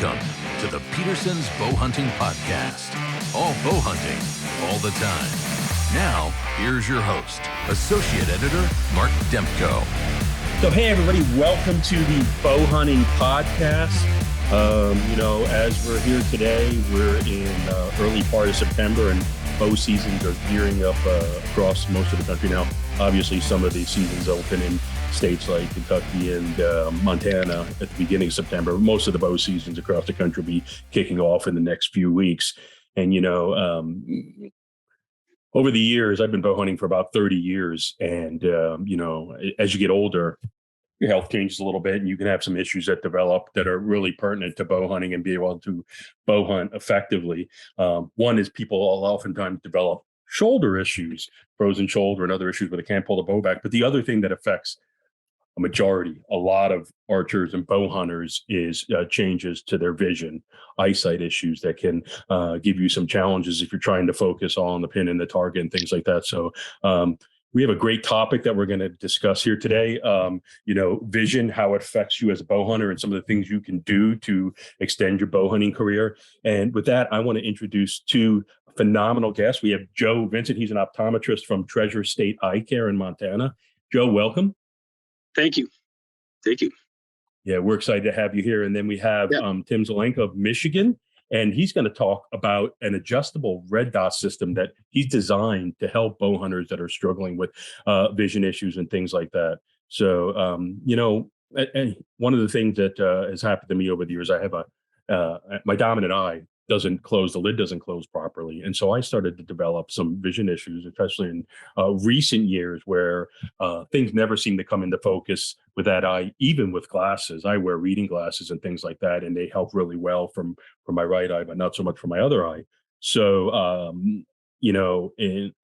Welcome to the Peterson's Bowhunting Podcast. All bow hunting, all the time. Now, here's your host, Associate Editor Mark Demko. So, hey, everybody, welcome to the Bowhunting Podcast. As we're here today, we're in early part of September, and bow seasons are gearing up across most of the country now. Obviously, some of these seasons open in states like Kentucky and Montana at the beginning of September. Most of the bow seasons across the country will be kicking off in the next few weeks. And, over the years, I've been bow hunting for about 30 years. And, as you get older, your health changes a little bit, and you can have some issues that develop that are really pertinent to bow hunting and be able to bow hunt effectively. One is people will oftentimes develop shoulder issues, frozen shoulder and other issues where they can't pull the bow back. But the other thing that affects a lot of archers and bow hunters is changes to their vision, eyesight issues that can give you some challenges if you're trying to focus on the pin and the target and things like that. So we have a great topic that we're going to discuss here today. Vision, how it affects you as a bow hunter, and some of the things you can do to extend your bow hunting career. And with that, I want to introduce two phenomenal guests. We have Joe Vincent. He's an optometrist from Treasure State Eye Care in Montana. Joe, welcome. Thank you. Yeah, we're excited to have you here. And then we have Tim Zelenka of Michigan, and he's going to talk about an adjustable red dot system that he's designed to help bow hunters that are struggling with vision issues and things like that. So, and one of the things that has happened to me over the years, I have my dominant eye doesn't close, the lid doesn't close properly. And so I started to develop some vision issues, especially in recent years where things never seem to come into focus with that eye, even with glasses. I wear reading glasses and things like that, and they help really well from my right eye, but not so much for my other eye. So, and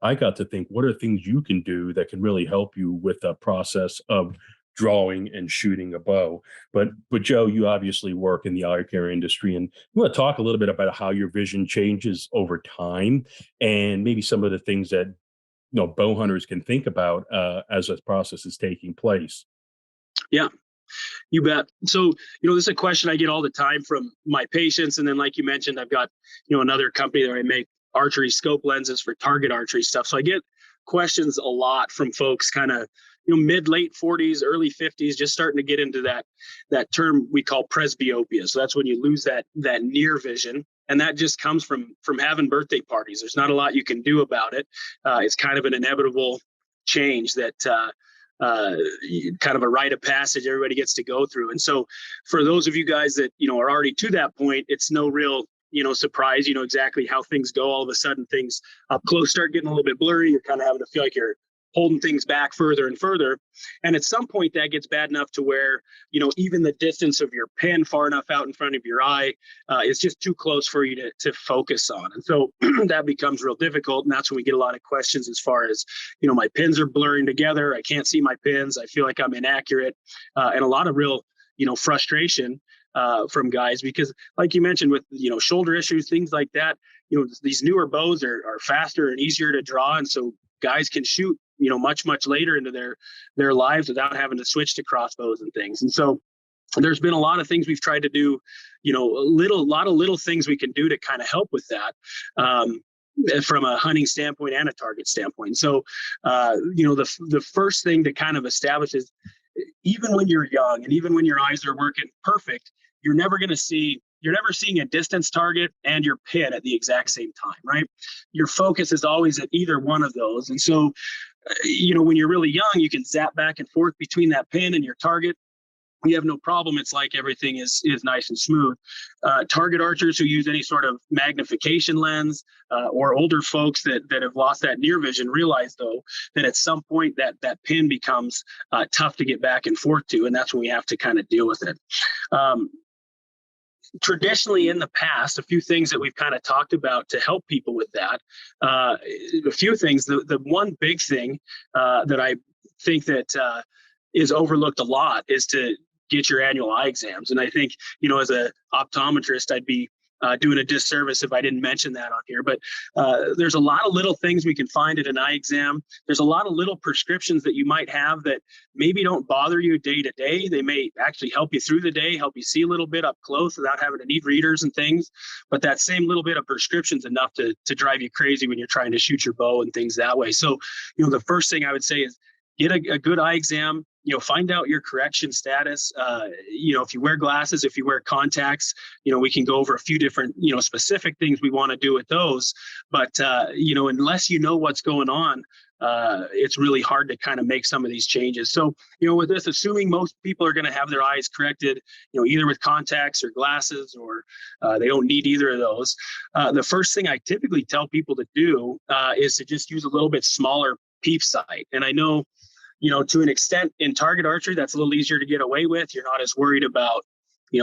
I got to think, what are things you can do that can really help you with the process of drawing and shooting a bow? But Joe, you obviously work in the eye care industry, and you want to talk a little bit about how your vision changes over time and maybe some of the things that bow hunters can think about as this process is taking place. Yeah, you bet. So, this is a question I get all the time from my patients. And then, like you mentioned, I've got, another company that I make archery scope lenses for target archery stuff. So I get questions a lot from folks kind of, mid-late 40s, early 50s, just starting to get into that term we call presbyopia. So that's when you lose that near vision. And that just comes from having birthday parties. There's not a lot you can do about it. It's kind of an inevitable change that kind of a rite of passage everybody gets to go through. And so for those of you guys that, are already to that point, it's no real surprise, exactly how things go. All of a sudden things up close start getting a little bit blurry. You're kind of having to feel like you're holding things back further and further. And at some point that gets bad enough to where, even the distance of your pen far enough out in front of your eye is just too close for you to focus on. And so that becomes real difficult. And that's when we get a lot of questions as far as, my pins are blurring together. I can't see my pins. I feel like I'm inaccurate. And a lot of real, frustration from guys, because like you mentioned with, shoulder issues, things like that, these newer bows are faster and easier to draw. And so guys can shoot, much later into their lives without having to switch to crossbows and things. And so there's been a lot of things we've tried to do, a lot of little things we can do to kind of help with that. From a hunting standpoint and a target standpoint. So, the first thing to kind of establish is, even when you're young and even when your eyes are working perfect, you're never seeing a distance target and your pin at the exact same time, right? Your focus is always at either one of those. And so, when you're really young, you can zap back and forth between that pin and your target. You have no problem. It's like everything is nice and smooth. Target archers who use any sort of magnification lens or older folks that have lost that near vision realize, though, that at some point that pin becomes tough to get back and forth to. And that's when we have to kind of deal with it. Traditionally in the past, a few things that we've kind of talked about to help people with that. A few things. The one big thing that I think that is overlooked a lot is to get your annual eye exams. And I think, as an optometrist, I'd be doing a disservice if I didn't mention that on here. But there's a lot of little things we can find at an eye exam. There's a lot of little prescriptions that you might have that maybe don't bother you day to day. They may actually help you through the day, help you see a little bit up close without having to need readers and things. But that same little bit of prescription's enough to drive you crazy when you're trying to shoot your bow and things that way. So, the first thing I would say is get a good eye exam. Find out your correction status. If you wear glasses, if you wear contacts, we can go over a few different, specific things we want to do with those. But, unless you know what's going on, it's really hard to kind of make some of these changes. So, with this, assuming most people are going to have their eyes corrected, either with contacts or glasses, or they don't need either of those. The first thing I typically tell people to do is to just use a little bit smaller peep sight. And I know, to an extent in target archery, that's a little easier to get away with. You're not as worried about,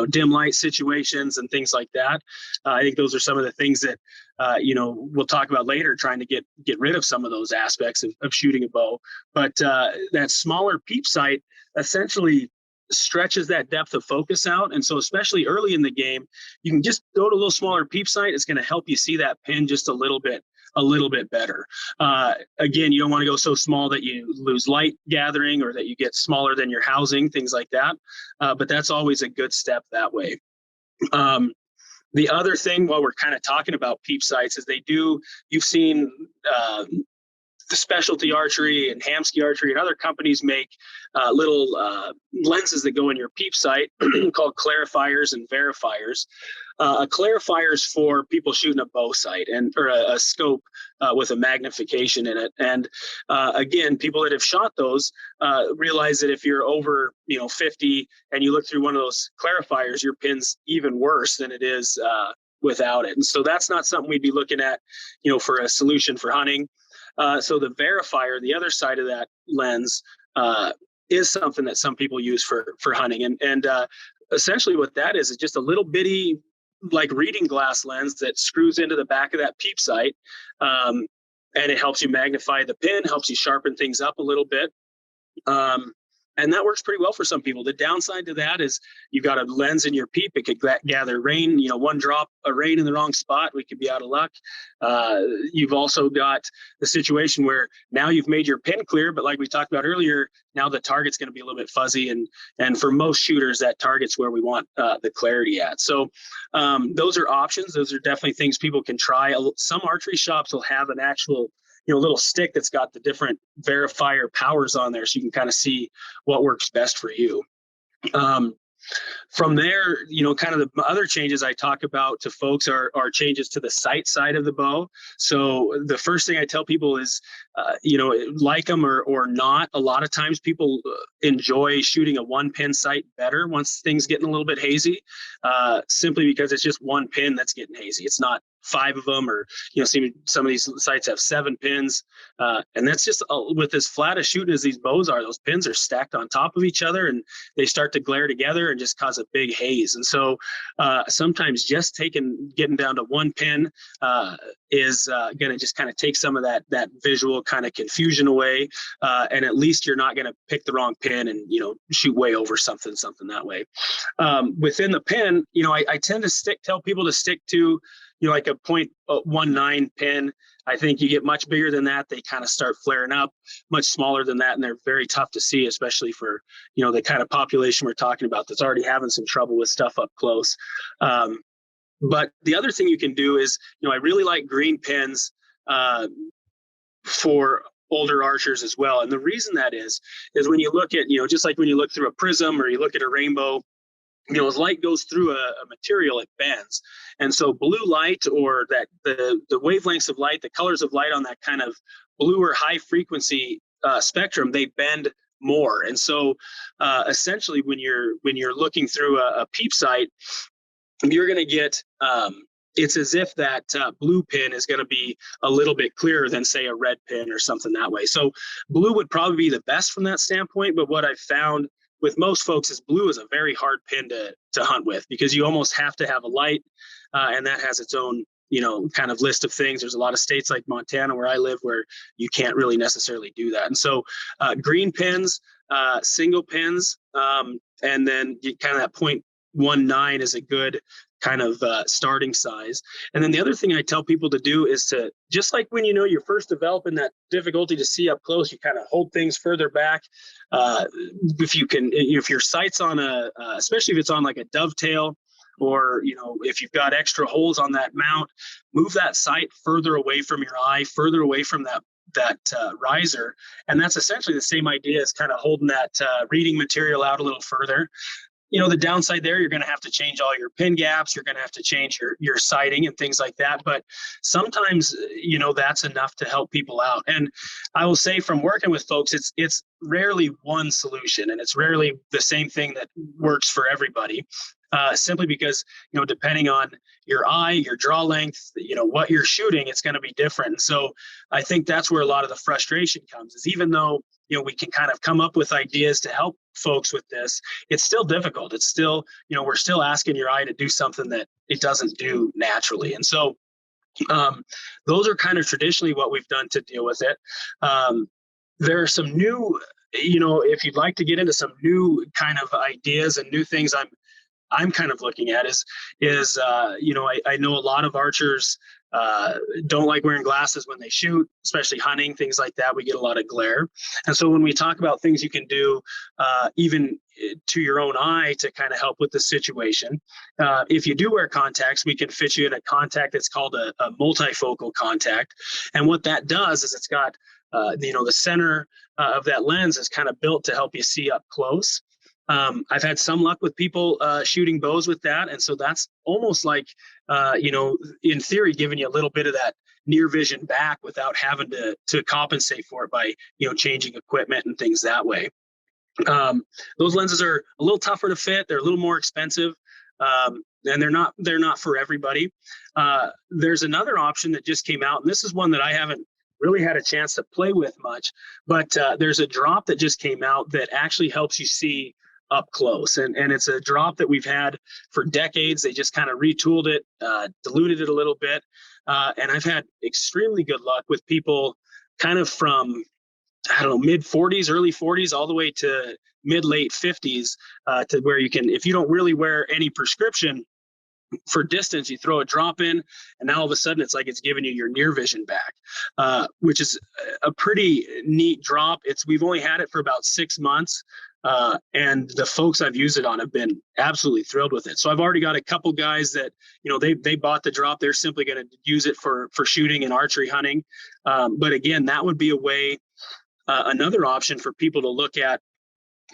dim light situations and things like that. I think those are some of the things that, we'll talk about later, trying to get rid of some of those aspects of shooting a bow. But that smaller peep sight essentially stretches that depth of focus out. And so especially early in the game, you can just go to a little smaller peep sight. It's going to help you see that pin just a little bit better. Again, you don't want to go so small that you lose light gathering or that you get smaller than your housing, things like that. But that's always a good step that way. The other thing, while we're kind of talking about peep sights, is you've seen the Specialty Archery and Hamsky Archery and other companies make little lenses that go in your peep sight called clarifiers and verifiers. A clarifier is for people shooting a bow sight or a scope with a magnification in it. And again, people that have shot those realize that if you're over 50 and you look through one of those clarifiers, your pin's even worse than it is without it. And so that's not something we'd be looking at, for a solution for hunting. So the verifier, the other side of that lens, is something that some people use for hunting. And essentially what that is just a little bitty, like reading glass lens that screws into the back of that peep sight. And it helps you magnify the pin, helps you sharpen things up a little bit. And that works pretty well for some people. The downside to that is you've got a lens in your peep. It could gather rain, one drop of rain in the wrong spot, we could be out of luck. You've also got the situation where now you've made your pin clear, but like we talked about earlier, now the target's going to be a little bit fuzzy. And for most shooters, that target's where we want the clarity at. So those are options. Those are definitely things people can try. Some archery shops will have an actual little stick that's got the different verifier powers on there, so you can kind of see what works best for you. From there, kind of the other changes I talk about to folks are changes to the sight side of the bow. So the first thing I tell people is, like them or not, a lot of times people enjoy shooting a one pin sight better once things getting a little bit hazy, simply because it's just one pin that's getting hazy. It's not 5 of them, or some of these sights have 7 pins, and that's just with as flat a shooting as these bows are, those pins are stacked on top of each other and they start to glare together and just cause a big haze. And so sometimes just getting down to one pin is going to just kind of take some of that visual kind of confusion away, and at least you're not going to pick the wrong pin and shoot way over something that way. Within the pin, I tend to tell people to stick to like a 0.19 pin. I think you get much bigger than that, they kind of start flaring up. Much smaller than that, and they're very tough to see, especially for the kind of population we're talking about that's already having some trouble with stuff up close. But the other thing you can do is, I really like green pins for older archers as well. And the reason that is when you look at, just like when you look through a prism or you look at a rainbow, as light goes through a material, it bends. And so blue light, or that the wavelengths of light, the colors of light on that kind of blue or high frequency spectrum, they bend more. And so essentially when you're looking through a peep sight, you're going to get it's as if that blue pin is going to be a little bit clearer than, say, a red pin or something that way. So blue would probably be the best from that standpoint. But what I've found with most folks is blue is a very hard pin to hunt with, because you almost have to have a light, and that has its own kind of list of things. There's a lot of states like Montana, where I live, where you can't really necessarily do that. And so green pins, single pins, and then kind of that 0.19 is a good kind of starting size. And then the other thing I tell people to do is to, just like when you're first developing that difficulty to see up close, you kind of hold things further back. If your sight's on especially if it's on like a dovetail, or if you've got extra holes on that mount, move that sight further away from your eye, further away from that riser. And that's essentially the same idea as kind of holding that reading material out a little further. The downside there, you're going to have to change all your pin gaps. You're going to have to change your sighting and things like that. But sometimes, that's enough to help people out. And I will say, from working with folks, it's rarely one solution, and it's rarely the same thing that works for everybody. Simply because, depending on your eye, your draw length, what you're shooting, it's going to be different. And so I think that's where a lot of the frustration comes, is even though, we can kind of come up with ideas to help folks with this, it's still difficult. It's still, we're still asking your eye to do something that it doesn't do naturally. And so those are kind of traditionally what we've done to deal with it. There are some new, if you'd like to get into some new kind of ideas and new things I'm kind of looking at is I know a lot of archers don't like wearing glasses when they shoot, especially hunting, things like that. We get a lot of glare. And so when we talk about things you can do even to your own eye to kind of help with the situation, if you do wear contacts, we can fit you in a contact that's called a multifocal contact. And what that does is it's got, the center of that lens is kind of built to help you see up close. I've had some luck with people shooting bows with that. And so that's almost like, in theory, giving you a little bit of that near vision back without having to compensate for it by, changing equipment and things that way. Those lenses are a little tougher to fit. They're a little more expensive. And they're not for everybody. There's another option that just came out, and this is one that I haven't really had a chance to play with much, but there's a drop that just came out that actually helps you see up close. And it's a drop that we've had for decades. They just kind of retooled it, diluted it a little bit. And I've had extremely good luck with people kind of from, mid 40s, early 40s, all the way to mid-late 50s, to where you can, if you don't really wear any prescription for distance, you throw a drop in, and now all of a sudden it's like it's giving you your near vision back, which is a pretty neat drop. We've only had it for about 6 months. And the folks I've used it on have been absolutely thrilled with it. So I've already got a couple guys that, they bought the drop. They're simply going to use it for shooting and archery hunting. But again, that would be a way, another option for people to look at,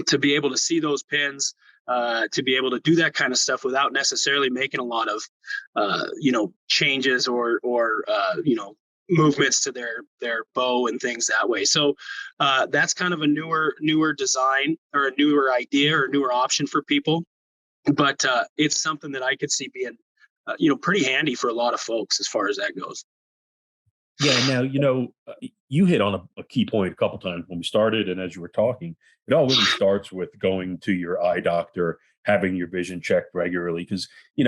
to be able to see those pins, to be able to do that kind of stuff without necessarily making a lot of, changes or movements to their bow and things that way. So that's kind of a newer design, or a newer idea, or newer option for people. But it's something that I could see being, pretty handy for a lot of folks as far as that goes. Yeah. Now, you hit on a key point a couple times when we started, and as you were talking, it all really starts with going to your eye doctor, having your vision checked regularly, because a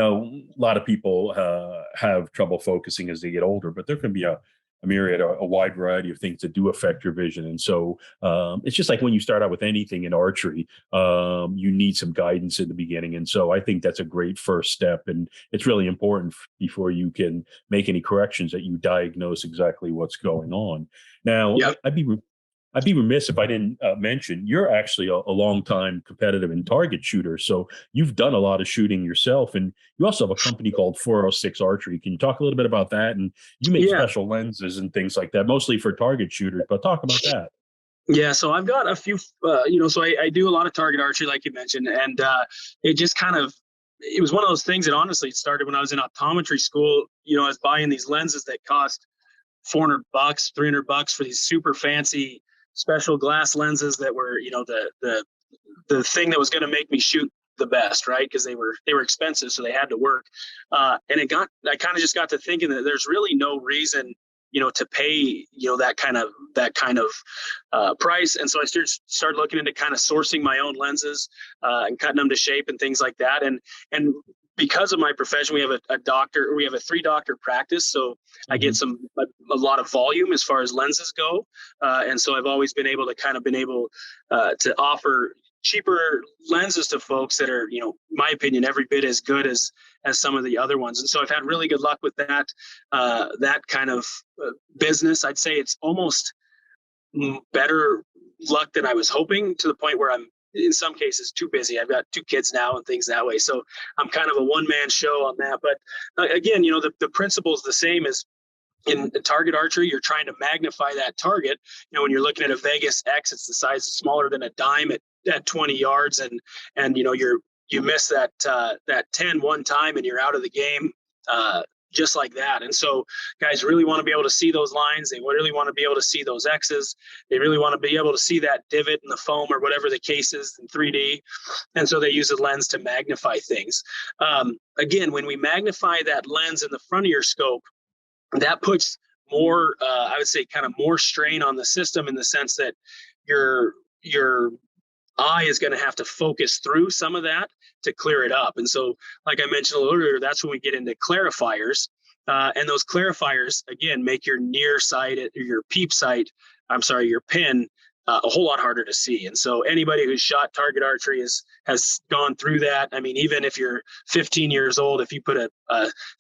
lot of people have trouble focusing as they get older, but there can be a myriad, a wide variety of things that do affect your vision. And so it's just like when you start out with anything in archery, you need some guidance in the beginning. And so I think that's a great first step. And it's really important before you can make any corrections that you diagnose exactly what's going on. Now, Yep. I'd be remiss if I didn't mention you're actually a longtime competitive and target shooter. So you've done a lot of shooting yourself, and you also have a company called 406 Archery. Can you talk a little bit about that? And you make special lenses and things like that, mostly for target shooters, but talk about that. Yeah, so I've got a few, so I do a lot of target archery, like you mentioned, and it just kind of, it was one of those things that honestly started when I was in optometry school. I was buying these lenses that cost $400, $300 for these super fancy special glass lenses that were, the thing that was going to make me shoot the best, right? Because they were expensive, so they had to work. And I kind of just got to thinking that there's really no reason, to pay, that kind of price. And so I started looking into kind of sourcing my own lenses and cutting them to shape and things like that. And because of my profession, we have a 3-doctor practice. So I get a lot of volume as far as lenses go. And so I've always been able to to offer cheaper lenses to folks that are, my opinion, every bit as good as some of the other ones. And so I've had really good luck with that kind of business. I'd say it's almost better luck than I was hoping, to the point where I'm in some cases too busy. I've got 2 kids now and things that way. So I'm kind of a one-man show on that. But again, the principle is the same as in target archery. You're trying to magnify that target. When you're looking at a Vegas X, it's the size smaller than a dime at 20 yards, and you miss that 10 one time and you're out of the game, just like that. And so guys really want to be able to see those lines. They really want to be able to see those X's. They really want to be able to see that divot in the foam or whatever the case is in 3D. And so they use a lens to magnify things. Again, when we magnify that lens in the front of your scope, that puts more, I would say, kind of more strain on the system, in the sense that your eye is going to have to focus through some of that to clear it up. And so, like I mentioned a little earlier, that's when we get into clarifiers. And those clarifiers, again, make your near sight, or your your pin, a whole lot harder to see. And so anybody who's shot target archery has gone through that. I mean, even if you're 15 years old, if you put a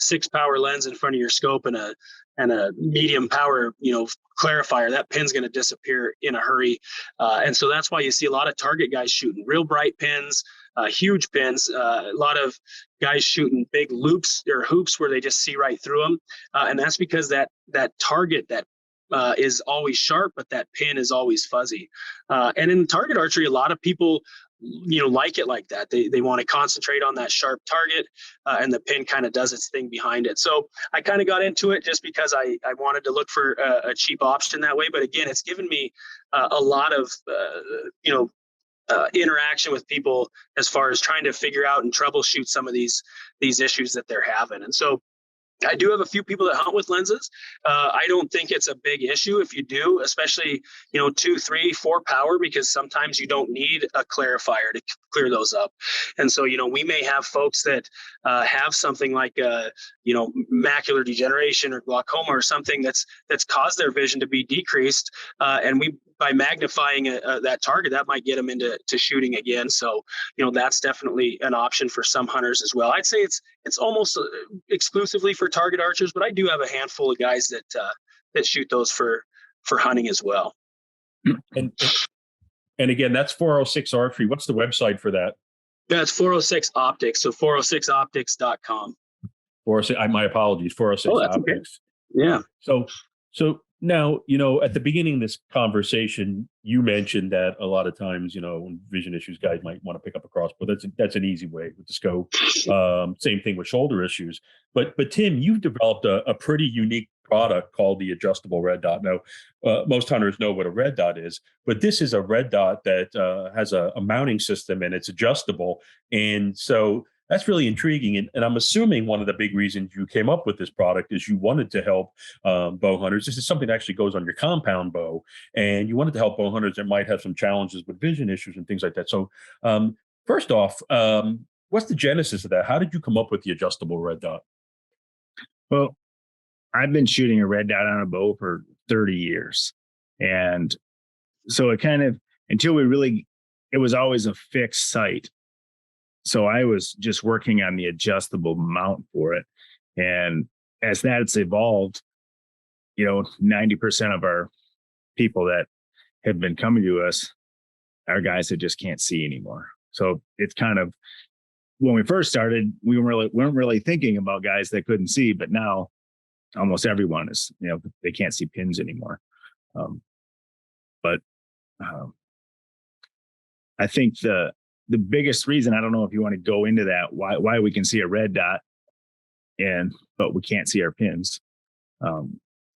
6-power lens in front of your scope and a medium power, clarifier, that pin's going to disappear in a hurry. And so that's why you see a lot of target guys shooting real bright pins, huge pins, a lot of guys shooting big loops or hoops where they just see right through them. And that's because that target, is always sharp, but that pin is always fuzzy. And in target archery, a lot of people, like it like that. They want to concentrate on that sharp target, and the pin kind of does its thing behind it. So I kind of got into it just because I wanted to look for a cheap option that way. But again, it's given me a lot of, interaction with people as far as trying to figure out and troubleshoot some of these issues that they're having. And so I do have a few people that hunt with lenses. I don't think it's a big issue if you do, especially, 2, 3, 4 power, because sometimes you don't need a clarifier to clear those up. And so, we may have folks that have something like, macular degeneration or glaucoma or something that's caused their vision to be decreased. And by magnifying that target, that might get them into shooting again. So, that's definitely an option for some hunters as well. I'd say it's almost exclusively for target archers, but I do have a handful of guys that shoot those for hunting as well. And again, that's 406 Archery. What's the website for that? That's 406 Optics. So 406optics.com. 406. My apologies. 406 Optics. Okay. Yeah. So now, at the beginning of this conversation, you mentioned that a lot of times, vision issues, guys might want to pick up a crossbow. That's an easy way with the scope. Same thing with shoulder issues. But Tim, you've developed a pretty unique product called the adjustable red dot. Now, most hunters know what a red dot is, but this is a red dot that has a mounting system, and it's adjustable. And so that's really intriguing. And I'm assuming one of the big reasons you came up with this product is you wanted to help bow hunters. This is something that actually goes on your compound bow, and you wanted to help bow hunters that might have some challenges with vision issues and things like that. So first off, what's the genesis of that? How did you come up with the adjustable red dot? Well, I've been shooting a red dot on a bow for 30 years. And so it kind of, until it was always a fixed sight. So I was just working on the adjustable mount for it. And as that's evolved, 90% of our people that have been coming to us are guys that just can't see anymore. So it's kind of, when we first started, we weren't really thinking about guys that couldn't see, but now almost everyone is, they can't see pins anymore. But I think the biggest reason, I don't know if you want to go into that, why we can see a red dot but we can't see our pins,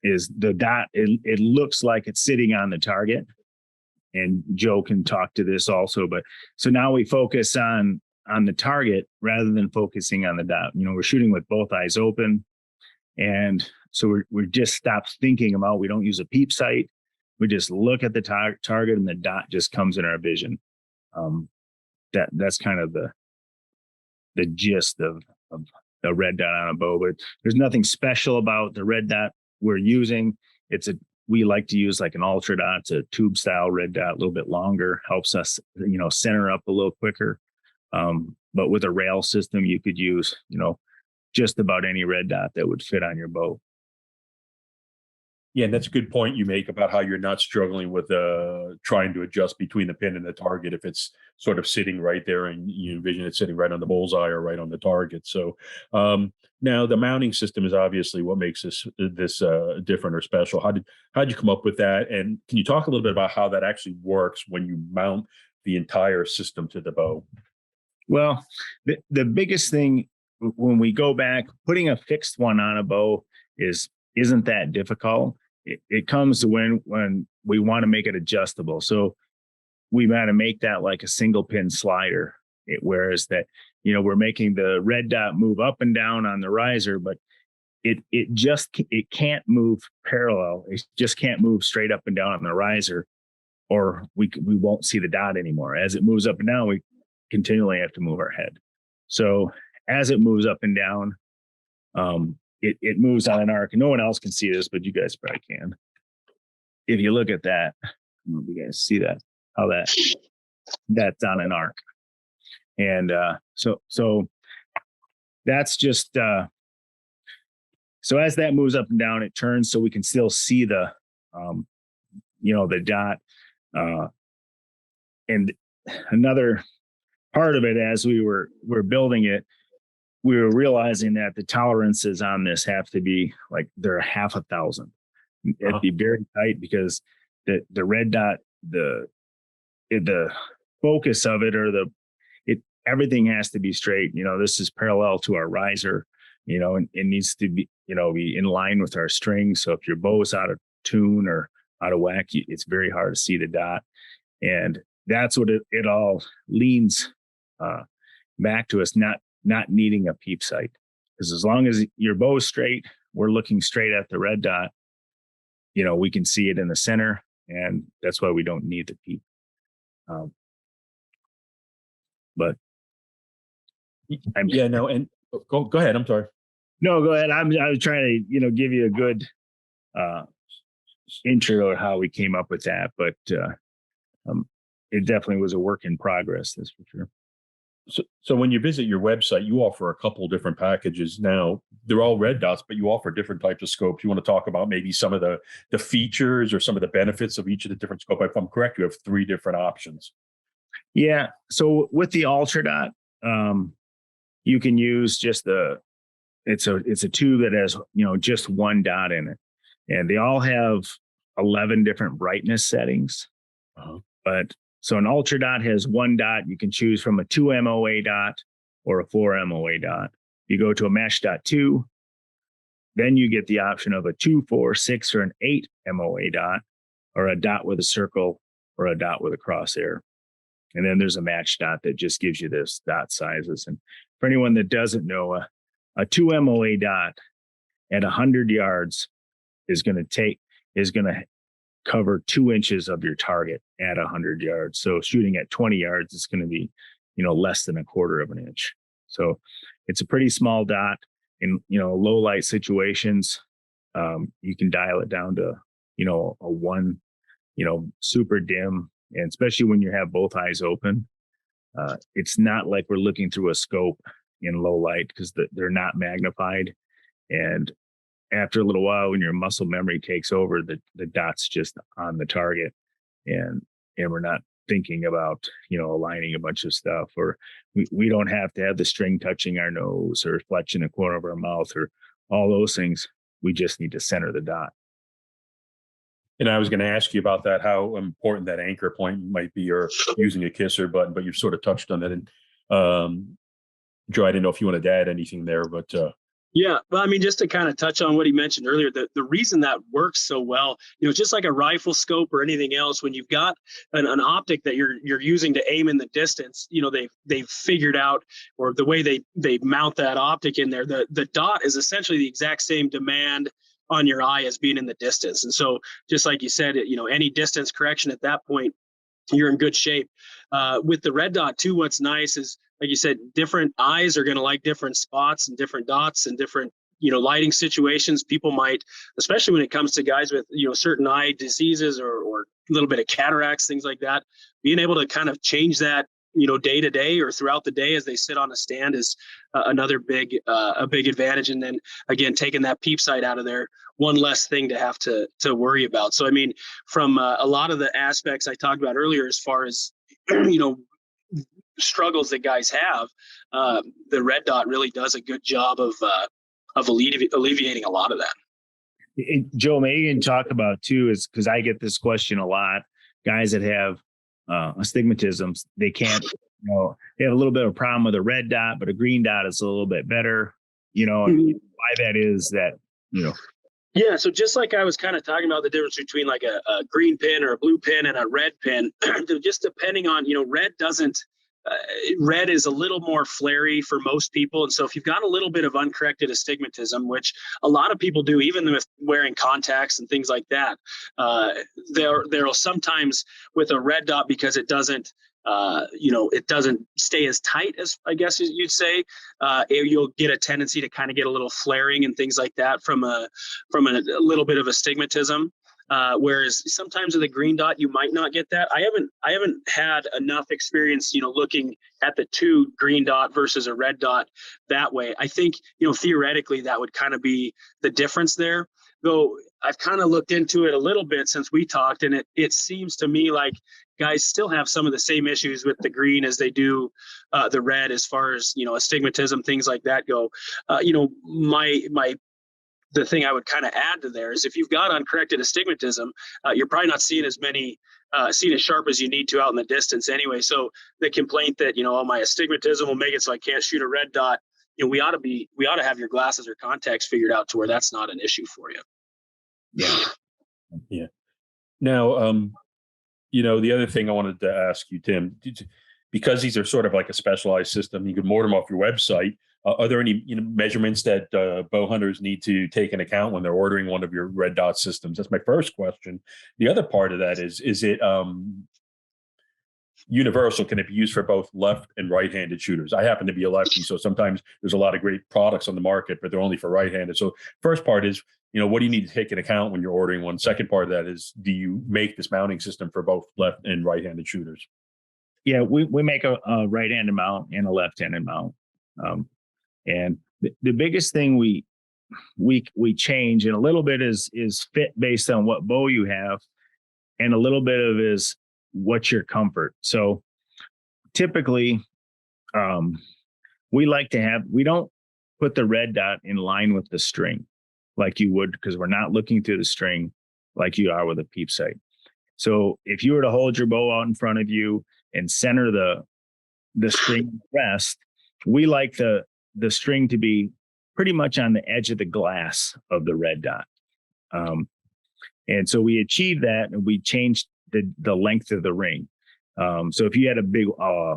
is the dot. It looks like it's sitting on the target, and Joe can talk to this also. But so now we focus on the target rather than focusing on the dot. We're shooting with both eyes open, and so we just stopped thinking about. We don't use a peep sight. We just look at the target, and the dot just comes in our vision. That's kind of the gist of the red dot on a bow. But there's nothing special about the red dot we're using. It's we like to use like an ultra dot. It's a tube style red dot, a little bit longer, helps us, center up a little quicker. But with a rail system, you could use, just about any red dot that would fit on your bow. Yeah, and that's a good point you make about how you're not struggling with trying to adjust between the pin and the target if it's sort of sitting right there and you envision it sitting right on the bullseye or right on the target. So now the mounting system is obviously what makes this different or special. How did you come up with that? And can you talk a little bit about how that actually works when you mount the entire system to the bow? Well, the biggest thing when we go back, putting a fixed one on a bow isn't that difficult. It comes to when we want to make it adjustable. So we want to make that like a single pin slider, whereas that, we're making the red dot move up and down on the riser, but it can't move parallel. It just can't move straight up and down on the riser, or we won't see the dot anymore. As it moves up and down, we continually have to move our head. So as it moves up and down, it moves on an arc. No one else can see this, but you guys probably can. If you look at that, I don't know if you guys see that, how that's on an arc. And so that's just so as that moves up and down, it turns so we can still see the the dot. And another part of it, as we're building it, we were realizing that the tolerances on this have to be like they're 6,000. It'd be very tight because the red dot, the focus of it, or everything has to be straight. This is parallel to our riser, and it needs to be, be in line with our string. So if your bow is out of tune or out of whack, it's very hard to see the dot. And that's what it all leans back to us, not needing a peep sight. Because as long as your bow is straight, we're looking straight at the red dot, we can see it in the center, and that's why we don't need the peep. But and go ahead. I'm sorry. No, go ahead. I was trying to, give you a good intro of how we came up with that, but it definitely was a work in progress. That's for sure. So when you visit your website, you offer a couple different packages. Now they're all red dots, but you offer different types of scopes. You want to talk about maybe some of the features or some of the benefits of each of the different scope? If I'm correct, you have 3 different options. Yeah. So with the ultra dot, you can use just it's a tube that has, just one dot in it, and they all have 11 different brightness settings. But so an ultra dot has one dot. You can choose from a 2 MOA dot or a 4 MOA dot. You go to a mesh dot 2, then you get the option of a 2, 4, 6, or an 8 MOA dot, or a dot with a circle or a dot with a crosshair. And then there's a match dot that just gives you this dot sizes. And for anyone that doesn't know, a 2 MOA dot at 100 yards is going to cover 2 inches of your target at 100 yards. So shooting at 20 yards, it's going to be, less than 1/4 of an inch. So it's a pretty small dot. In, low light situations, you can dial it down to, a 1, super dim. And especially when you have both eyes open, it's not like we're looking through a scope in low light, because they're not magnified. And after a little while, when your muscle memory takes over, the dot's just on the target, and we're not thinking about, aligning a bunch of stuff, or we don't have to have the string touching our nose or fletch in the corner of our mouth or all those things. We just need to center the dot. And I was going to ask you about that, how important that anchor point might be, or using a kisser button, but you've sort of touched on that. And Joe, I didn't know if you wanted to add anything there, but yeah, well, I mean, just to kind of touch on what he mentioned earlier, the reason that works so well, just like a rifle scope or anything else, when you've got an optic that you're using to aim in the distance, they've figured out, or the way they mount that optic in there, the dot is essentially the exact same demand on your eye as being in the distance. And so just like you said, any distance correction at that point, you're in good shape. With the red dot too, what's nice is, like you said, different eyes are going to like different spots and different dots and different lighting situations, people might, especially when it comes to guys with, certain eye diseases or a little bit of cataracts, things like that, being able to kind of change that, day to day or throughout the day as they sit on a stand is another a big advantage. And then again, taking that peep sight out of there, one less thing to have to worry about. So, I mean, from a lot of the aspects I talked about earlier, as far as, struggles that guys have, the red dot really does a good job of alleviating a lot of that. Joe, maybe you can talk about too, is because I get this question a lot. Guys that have astigmatisms, they can't, they have a little bit of a problem with a red dot, but a green dot is a little bit better. Why that is that, Yeah, so just like I was kind of talking about the difference between like a green pin or a blue pin and a red pin, just depending on, red is a little more flary for most people. And so if you've got a little bit of uncorrected astigmatism, which a lot of people do, even with wearing contacts and things like that, there'll sometimes with a red dot, because it doesn't, it doesn't stay as tight as I guess you'd say, you'll get a tendency to kind of get a little flaring and things like that from a little bit of astigmatism. Whereas sometimes with a green dot, you might not get that. I haven't had enough experience, looking at the two green dot versus a red dot that way. I think, theoretically that would kind of be the difference there. Though I've kind of looked into it a little bit since we talked, and it seems to me like guys still have some of the same issues with the green as they do the red, as far as, astigmatism, things like that go. The thing I would kind of add to there is if you've got uncorrected astigmatism, you're probably not seeing as sharp as you need to out in the distance anyway. So the complaint that, my astigmatism will make it so I can't shoot a red dot, we ought to have your glasses or contacts figured out to where that's not an issue for you. Yeah. Yeah. Now, the other thing I wanted to ask you, Tim, because these are sort of like a specialized system, you can order them off your website. Are there any measurements that bow hunters need to take into account when they're ordering one of your red dot systems? That's my first question. The other part of that is it universal? Can it be used for both left and right-handed shooters? I happen to be a lefty, so sometimes there's a lot of great products on the market, but they're only for right-handed. So first part is, what do you need to take into account when you're ordering one? Second part of that is, do you make this mounting system for both left and right-handed shooters? Yeah, we make a right-handed mount and a left-handed mount. And the biggest thing we change, and a little bit is fit based on what bow you have, and a little bit of is what's your comfort. So typically, we don't put the red dot in line with the string like you would, because we're not looking through the string like you are with a peep sight. So if you were to hold your bow out in front of you and center the string rest, we like the string to be pretty much on the edge of the glass of the red dot. And so we achieved that, and we changed the length of the ring. So if you had a big,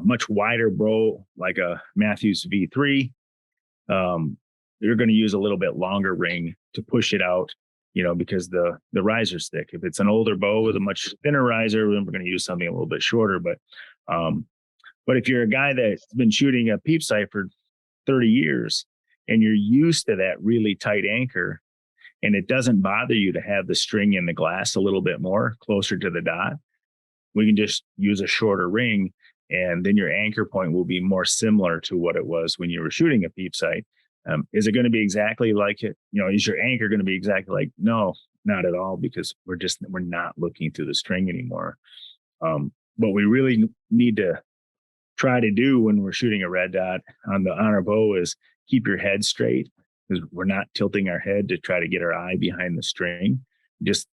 much wider bow, like a Matthews V3, you're going to use a little bit longer ring to push it out, because the riser's thick. If it's an older bow with a much thinner riser, then we're going to use something a little bit shorter. But if you're a guy that's been shooting a peep sight for 30 years and you're used to that really tight anchor, and it doesn't bother you to have the string in the glass a little bit more closer to the dot, we can just use a shorter ring, and then your anchor point will be more similar to what it was when you were shooting a peep sight. Is it going to be exactly like it? Is your anchor going to be exactly like? No, not at all, because we're not looking through the string anymore. What we really need to try to do when we're shooting a red dot on our bow is keep your head straight, because we're not tilting our head to try to get our eye behind the string. Just,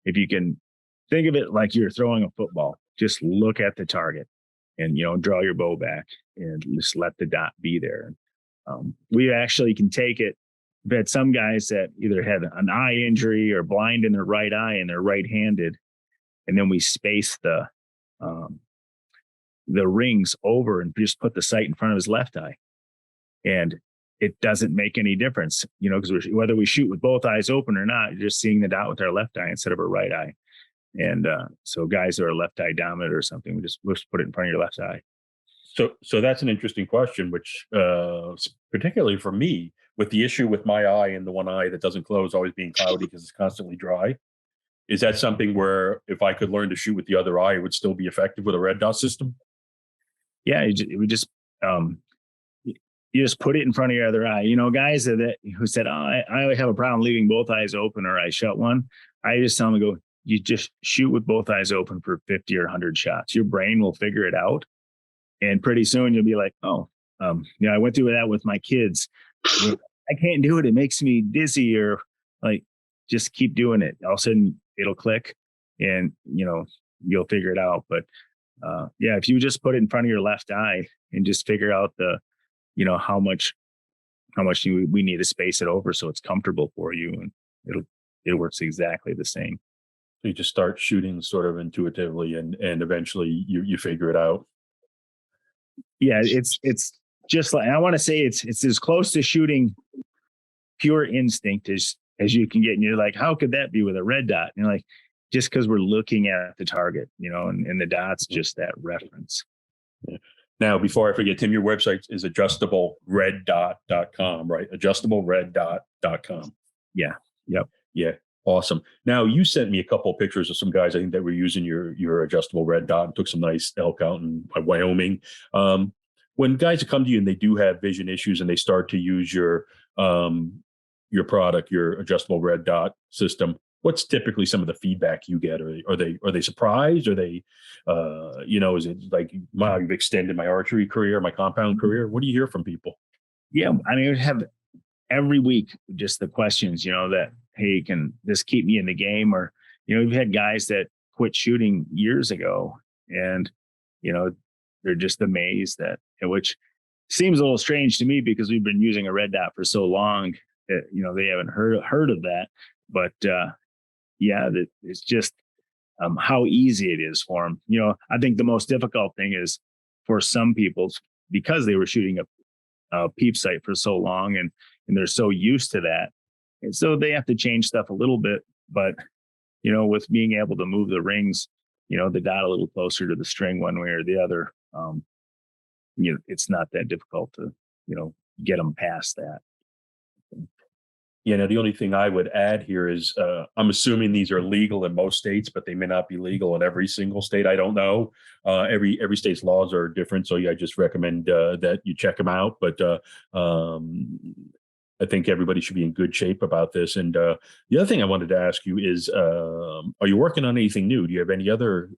if you can think of it like you're throwing a football, just look at the target and, draw your bow back and just let the dot be there. We actually can take it. We've had some guys that either had an eye injury or blind in their right eye and they're right-handed, and then we space the rings over and just put the sight in front of his left eye, and it doesn't make any difference, because whether we shoot with both eyes open or not, you're just seeing the dot with our left eye instead of our right eye. And so guys who are left eye dominant or something, we'll just put it in front of your left eye. So that's an interesting question, which particularly for me, with the issue with my eye and the one eye that doesn't close always being cloudy because it's constantly dry. Is that something where if I could learn to shoot with the other eye, it would still be effective with a red dot system? Yeah, you just put it in front of your other eye. Guys who said, "Oh, I have a problem leaving both eyes open or I shut one." I just tell them to go. You just shoot with both eyes open for 50 or 100 shots. Your brain will figure it out, and pretty soon you'll be like, "Oh, I went through that with my kids. I can't do it. It makes me dizzy." Or like, just keep doing it. All of a sudden it'll click, and you'll figure it out. But if you just put it in front of your left eye and just figure out how much we need to space it over so it's comfortable for you, and it works exactly the same. So you just start shooting sort of intuitively, and eventually you figure it out. Yeah, it's just like, I want to say it's as close to shooting pure instinct as you can get. And you're like, how could that be with a red dot? And you're like, just because we're looking at the target, and the dot's just that reference. Yeah. Now, before I forget, Tim, your website is adjustablereddot.com, right? Adjustablereddot.com. Yeah. Yep. Yeah. Awesome. Now, you sent me a couple of pictures of some guys, I think, that were using your adjustable red dot and took some nice elk out in Wyoming. When guys come to you and they do have vision issues and they start to use your product, your adjustable red dot system, what's typically some of the feedback you get? Are they surprised? Are they, is it like, wow, you've extended my archery career, my compound career? What do you hear from people? Yeah, I mean, we have every week just the questions, that, hey, can this keep me in the game? Or, we've had guys that quit shooting years ago, and they're just amazed which seems a little strange to me because we've been using a red dot for so long that, they haven't heard of that. But it's just how easy it is for them. I think the most difficult thing is for some people, because they were shooting a peep sight for so long and they're so used to that. And so they have to change stuff a little bit. But, with being able to move the rings, the dot a little closer to the string one way or the other, it's not that difficult to, get them past that. The only thing I would add here is I'm assuming these are legal in most states, but they may not be legal in every single state. I don't know. Every state's laws are different. So I just recommend that you check them out. But I think everybody should be in good shape about this. And the other thing I wanted to ask you is, are you working on anything new? Do you have any other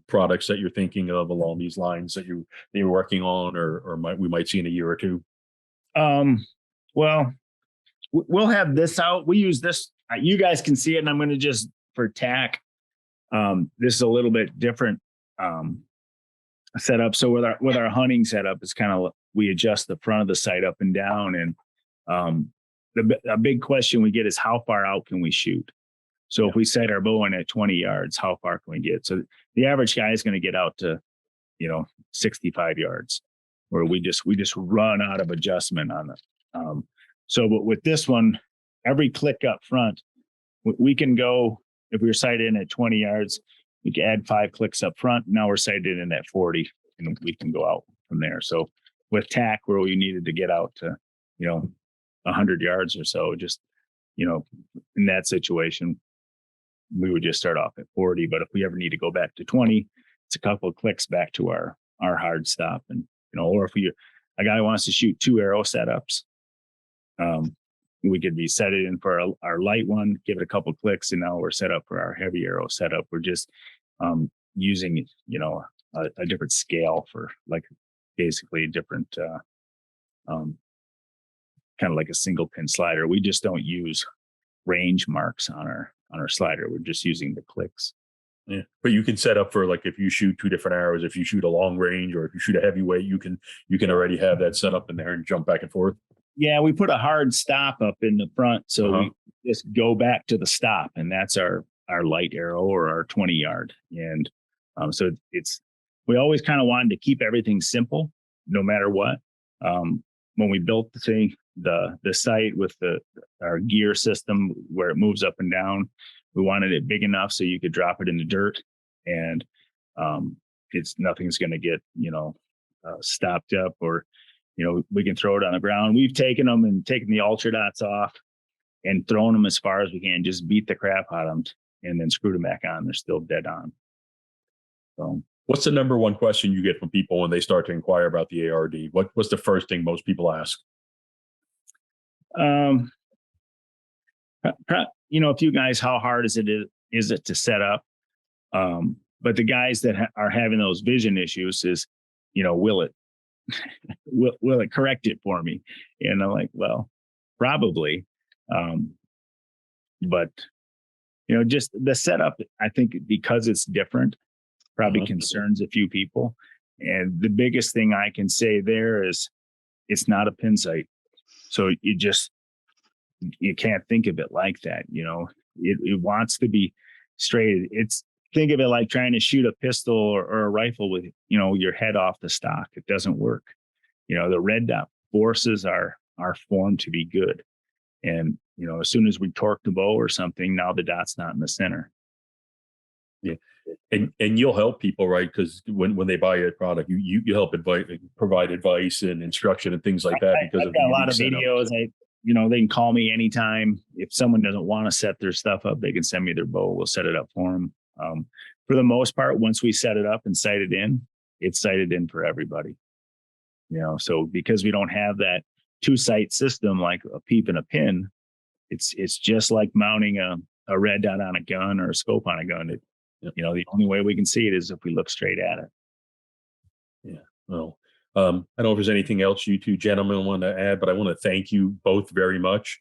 products that you're thinking of along these lines that you're working on, or we might see in a year or two? Well, we'll have this out. We use this. You guys can see it, and I'm going to just for tack. This is a little bit different setup. So with our hunting setup, it's kind of, we adjust the front of the sight up and down, and a big question we get is how far out can we shoot? So if we set our bow in at 20 yards, how far can we get? So the average guy is going to get out to 65 yards, where we just run out of adjustment on it. But with this one, every click up front, we can go, if we were sighted in at 20 yards, we can add 5 clicks up front. Now we're sighted in at 40, and we can go out from there. So with tack, where we needed to get out to, 100 yards or so, just, in that situation, we would just start off at 40. But if we ever need to go back to 20, it's a couple of clicks back to our hard stop. And, or if a guy wants to shoot 2 arrow setups, we could be set it in for our light one, give it a couple clicks, and now we're set up for our heavy arrow setup. We're just using, a different scale for, like, basically a different kind of like a single pin slider. We just don't use range marks on our slider. We're just using the clicks. Yeah, but you can set up for, like, if you shoot 2 different arrows, if you shoot a long range or if you shoot a heavyweight, you can already have that set up in there and jump back and forth. Yeah, we put a hard stop up in the front, so we just go back to the stop, and that's our light arrow or our 20 yard. And so we always kind of wanted to keep everything simple, no matter what. When we built the sight with our gear system where it moves up and down, we wanted it big enough so you could drop it in the dirt, and nothing's going to get stopped up, or we can throw it on the ground. We've taken them and taken the ultra dots off and thrown them as far as we can, just beat the crap out of them and then screwed them back on. They're still dead on. So what's the number one question you get from people when they start to inquire about the ARD? What's the first thing most people ask? A few guys, how hard is it to set up? But the guys that are having those vision issues is, will it correct it for me? And I'm like, well, probably. But just the setup, I think because it's different, probably concerns a few people. And the biggest thing I can say there is it's not a pin sight. So you can't think of it like that. It wants to be straight. Think of it like trying to shoot a pistol or a rifle with, your head off the stock. It doesn't work. The red dot forces our form to be good. And, as soon as we torque the bow or something, now the dot's not in the center. Yeah. And you'll help people, right? Because when they buy a product, you help provide advice and instruction and things like that. Because I've got a lot of videos. They can call me anytime. If someone doesn't want to set their stuff up, they can send me their bow. We'll set it up for them. For the most part, once we set it up and sight it in, it's sighted in for everybody. So because we don't have that 2-sight system like a peep and a pin, it's just like mounting a red dot on a gun or a scope on a gun. The only way we can see it is if we look straight at it. Yeah. Well, I don't know if there's anything else you two gentlemen want to add, but I want to thank you both very much,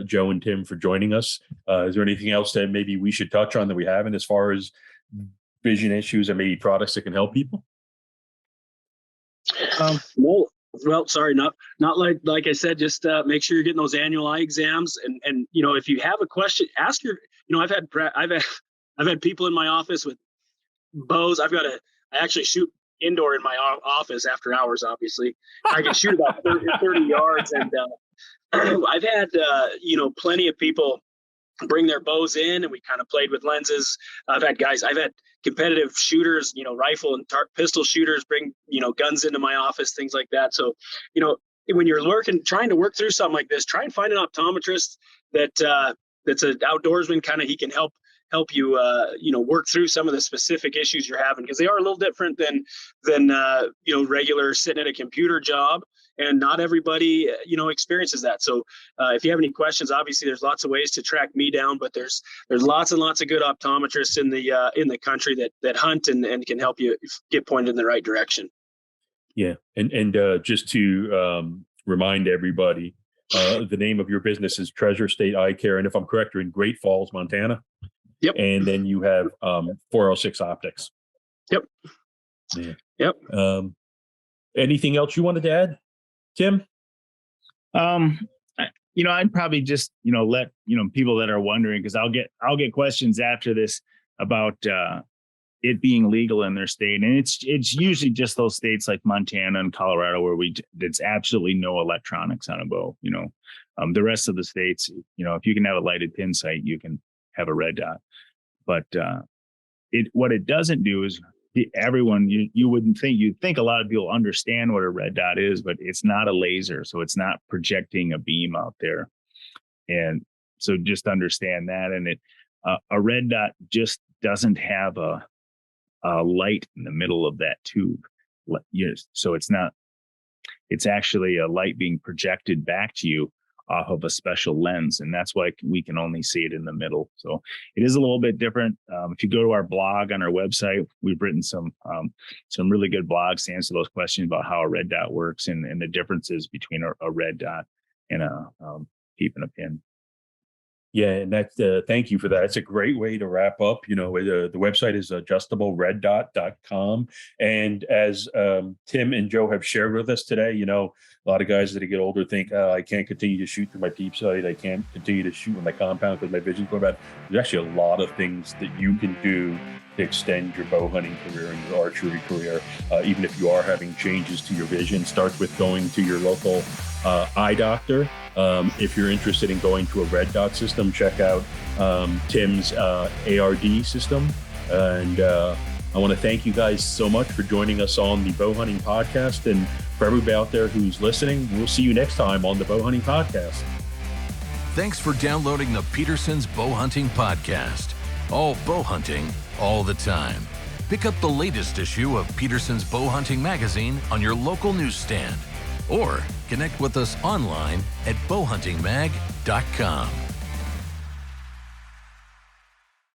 Joe and Tim, for joining us. Is there anything else that maybe we should touch on that we haven't as far as vision issues and maybe products that can help people? Well, sorry, not like I said, just make sure you're getting those annual eye exams. And if you have a question, ask your, I've had people in my office with bows. I actually shoot indoor in my office after hours, obviously. I can shoot about 30 yards. And I've had, plenty of people bring their bows in and we kind of played with lenses. I've had competitive shooters, rifle and pistol shooters bring, guns into my office, things like that. So, when you're trying to work through something like this, try and find an optometrist that's an outdoorsman. Kind of, he can help you, work through some of the specific issues you're having, because they are a little different than regular sitting at a computer job. And not everybody, experiences that. So if you have any questions, obviously there's lots of ways to track me down, but there's lots and lots of good optometrists in the country that hunt and can help you get pointed in the right direction. Yeah. And just to remind everybody, the name of your business is Treasure State Eye Care. And if I'm correct, you're in Great Falls, Montana. Yep. And then you have 406 Optics. Yep. Yeah. Yep. Anything else you wanted to add, Tim? I'd probably just, let, people that are wondering, because I'll get questions after this about it being legal in their state. And it's usually just those states like Montana and Colorado where it's absolutely no electronics on a bow. The rest of the states, if you can have a lighted pin sight, you can have a red dot. But what it doesn't do is everyone, you'd think a lot of people understand what a red dot is, but it's not a laser. So it's not projecting a beam out there. And so just understand that. And a red dot just doesn't have a light in the middle of that tube. So it's actually a light being projected back to you off of a special lens. And that's why we can only see it in the middle. So it is a little bit different. If you go to our blog on our website, we've written some really good blogs to answer those questions about how a red dot works and the differences between a red dot and a peep and a pin. Yeah, and that's thank you for that. It's a great way to wrap up. The website is adjustablereddot.com. And as Tim and Joe have shared with us today, a lot of guys that get older think, I can't continue to shoot through my peep sight. I can't continue to shoot with my compound because my vision's going bad. There's actually a lot of things that you can do to extend your bow hunting career and your archery career. Even if you are having changes to your vision, starts with going to your local eye doctor. If you're interested in going to a red dot system, check out Tim's ARD system. And I want to thank you guys so much for joining us on the Bowhunting Podcast. And For everybody out there who's listening, we'll see you next time on the Bowhunting Podcast. Thanks for downloading the Peterson's Bowhunting Podcast. All bowhunting, all the time. Pick up the latest issue of Peterson's Bowhunting magazine on your local newsstand, or connect with us online at bowhuntingmag.com.